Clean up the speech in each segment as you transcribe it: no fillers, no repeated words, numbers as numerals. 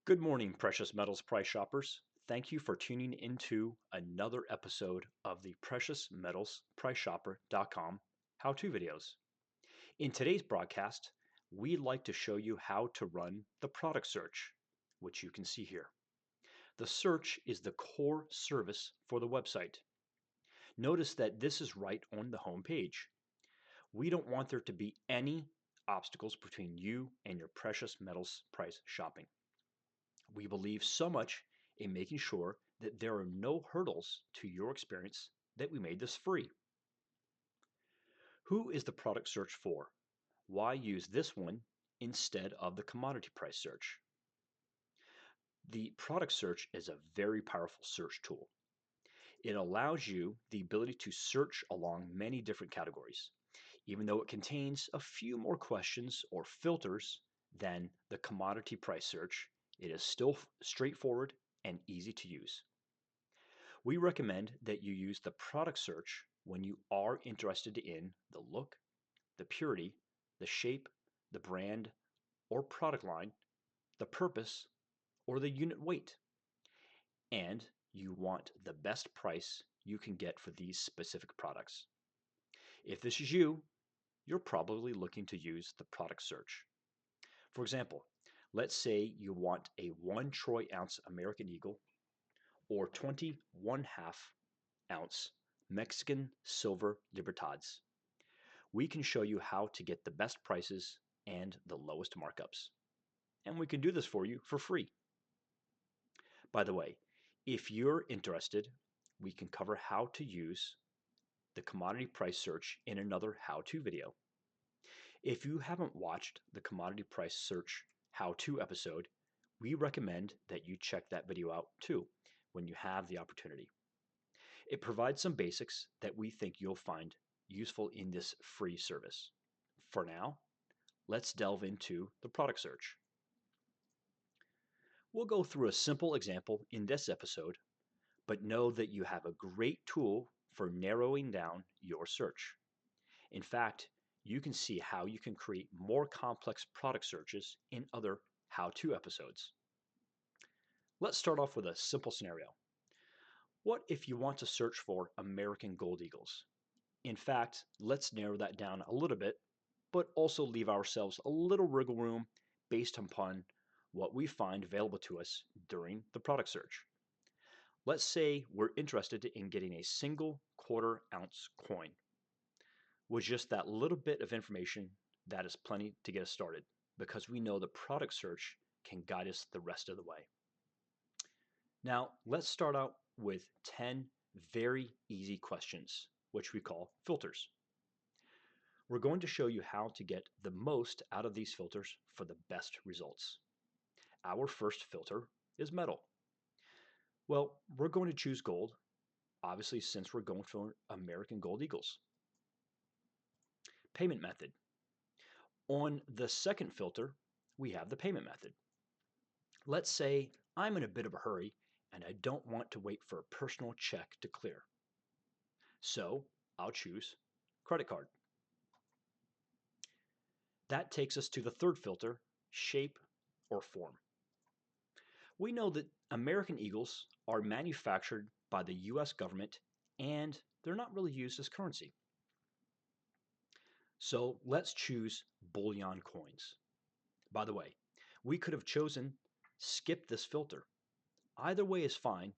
Good morning, precious metals price shoppers. Thank you for tuning into another episode of the PreciousMetalsPriceShopper.com how-to videos. In today's broadcast, we'd like to show you how to run the product search, which you can see here. The search is the core service for the website. Notice that this is right on the home page. We don't want there to be any obstacles between you and your precious metals price shopping. We believe so much in making sure that there are no hurdles to your experience that we made this free. Who is the product search for? Why use this one instead of the commodity price search? The product search is a very powerful search tool. It allows you the ability to search along many different categories, even though it contains a few more questions or filters than the commodity price search. It is still straightforward and easy to use. We recommend that you use the product search when you are interested in the look, the purity, the shape, the brand or product line, the purpose, or the unit weight, and you want the best price you can get for these specific products. If this is you, you're probably looking to use the product search. For example, let's say you want a 1 troy ounce American Eagle or 21/2 ounce Mexican Silver Libertads. We can show you how to get the best prices and the lowest markups. And we can do this for you for free. By the way, if you're interested, we can cover how to use the commodity price search in another how-to video. If you haven't watched the commodity price search how-to episode, we recommend that you check that video out too when you have the opportunity. It provides some basics that we think you'll find useful in this free service. For now, let's delve into the product search. We'll go through a simple example in this episode, but know that you have a great tool for narrowing down your search. In fact, you can see how you can create more complex product searches in other how-to episodes. Let's start off with a simple scenario. What if you want to search for American Gold Eagles? In fact, let's narrow that down a little bit, but also leave ourselves a little wiggle room based upon what we find available to us during the product search. Let's say we're interested in getting a single 1/4 ounce coin. With just that little bit of information, that is plenty to get us started because we know the product search can guide us the rest of the way. Now, let's start out with 10 very easy questions, which we call filters. We're going to show you how to get the most out of these filters for the best results. Our first filter is metal. Well, we're going to choose gold, obviously since we're going for American Gold Eagles. Payment method. On the second filter, we have the payment method. Let's say I'm in a bit of a hurry and I don't want to wait for a personal check to clear. So I'll choose credit card. That takes us to the third filter, shape or form. We know that American Eagles are manufactured by the US government and they're not really used as currency. So let's choose Bullion Coins. By the way, we could have chosen skip this filter. Either way is fine.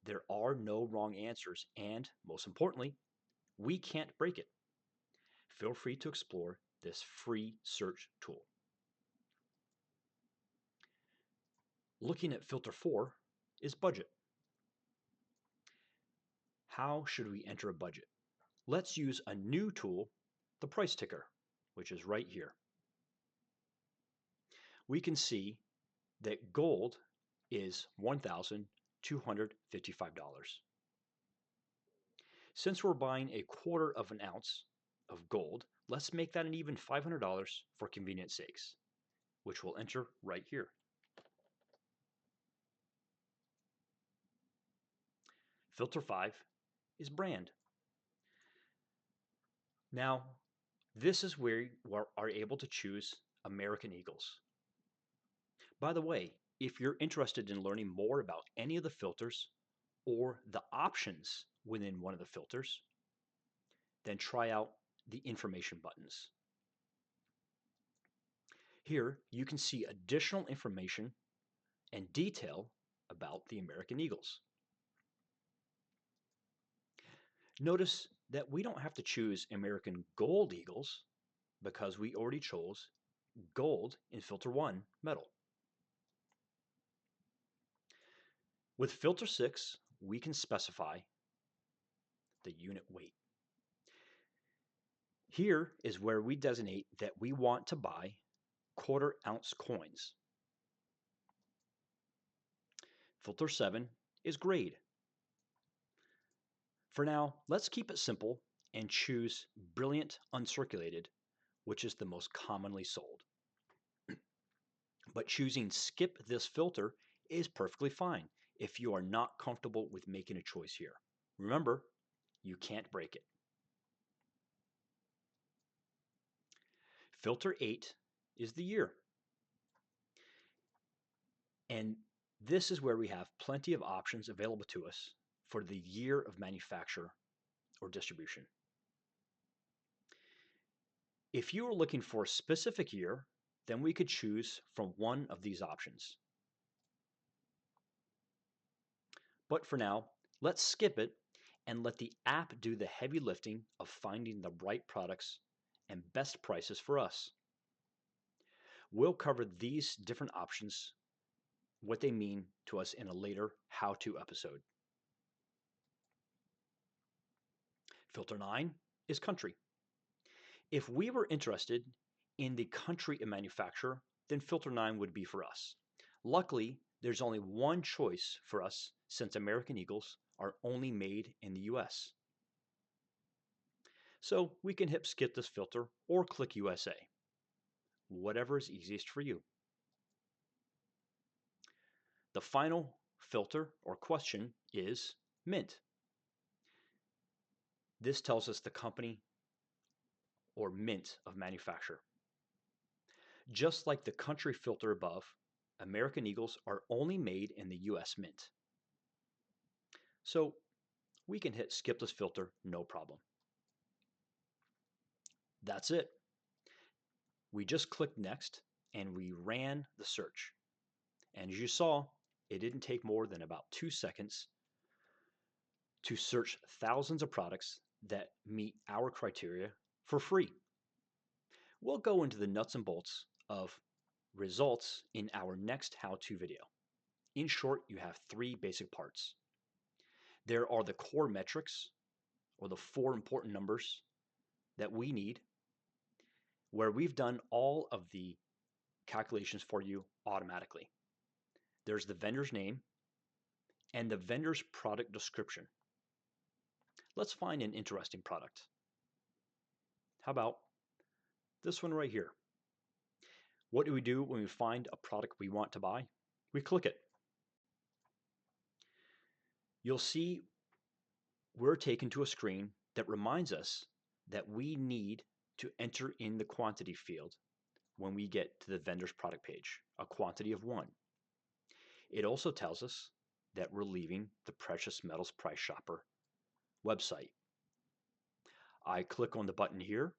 There are no wrong answers and, most importantly, we can't break it. Feel free to explore this free search tool. Looking at filter 4 is budget. How should we enter a budget? Let's use a new tool, the price ticker, which is right here. We can see that gold is $1,255. Since we're buying a 1/4 ounce of gold, let's make that an even $500 for convenience sakes, which we'll enter right here. Filter 5 is brand. Now, this is where we are able to choose American Eagles. By the way, If you're interested in learning more about any of the filters or the options within one of the filters, then try out the information buttons. Here you can see additional information and detail about the American Eagles. Notice that we don't have to choose American Gold Eagles because we already chose gold in filter 1 metal. With filter 6, we can specify the unit weight. Here is where we designate that we want to buy quarter-ounce coins. Filter 7 is grade. For now, let's keep it simple and choose Brilliant Uncirculated, which is the most commonly sold. But choosing Skip this filter is perfectly fine if you are not comfortable with making a choice here. Remember, you can't break it. Filter 8 is the year. And this is where we have plenty of options available to us for the year of manufacture or distribution. If you are looking for a specific year, then we could choose from one of these options. But for now, let's skip it and let the app do the heavy lifting of finding the right products and best prices for us. We'll cover these different options, what they mean to us in a later how-to episode. Filter 9 is country. If we were interested in the country of manufacture, then filter 9 would be for us. Luckily, there's only one choice for us since American Eagles are only made in the US. So we can hit skip this filter or click USA, whatever is easiest for you. The final filter or question is mint. This tells us the company or mint of manufacture. Just like the country filter above, American Eagles are only made in the US Mint. So we can hit skip this filter, no problem. That's it. We just clicked next and we ran the search. And as you saw, it didn't take more than about 2 seconds to search thousands of products that meet our criteria for free. We'll go into the nuts and bolts of results in our next how-to video. In short, you have 3 basic parts. There are the core metrics, or the 4 important numbers that we need, where we've done all of the calculations for you automatically. There's the vendor's name and the vendor's product description. Let's find an interesting product. How about this one right here? What do we do when we find a product we want to buy? We click it. You'll see we're taken to a screen that reminds us that we need to enter in the quantity field when we get to the vendor's product page, a quantity of 1. It also tells us that we're leaving the Precious Metals Price Shopper website. I click on the button here,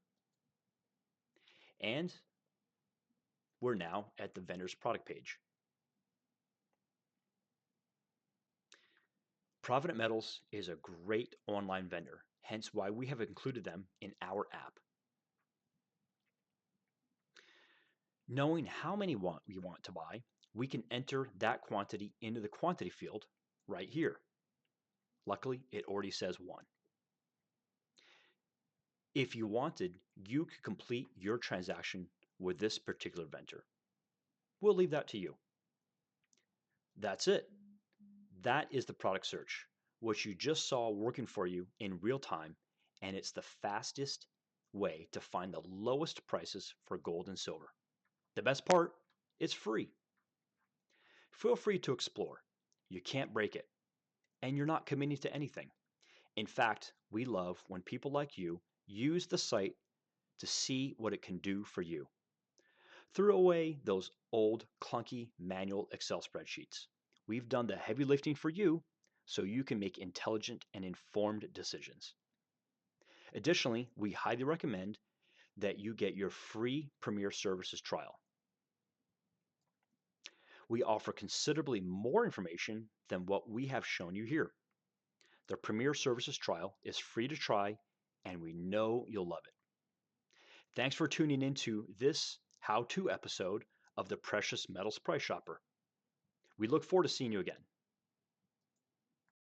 and we're now at the vendor's product page. Provident Metals is a great online vendor, hence why we have included them in our app. Knowing how many we want to buy, we can enter that quantity into the quantity field right here. Luckily, it already says 1. If you wanted, you could complete your transaction with this particular vendor. We'll leave that to you. That's it. That is the product search, which you just saw working for you in real time, and it's the fastest way to find the lowest prices for gold and silver. The best part, it's free. Feel free to explore. You can't break it, and you're not committing to anything. In fact, we love when people like you use the site to see what it can do for you. Throw away those old, clunky manual Excel spreadsheets. We've done the heavy lifting for you so you can make intelligent and informed decisions. Additionally, we highly recommend that you get your free Premier Services trial. We offer considerably more information than what we have shown you here. The Premier Services trial is free to try, and we know you'll love it. Thanks for tuning into this how-to episode of the Precious Metals Price Shopper. We look forward to seeing you again.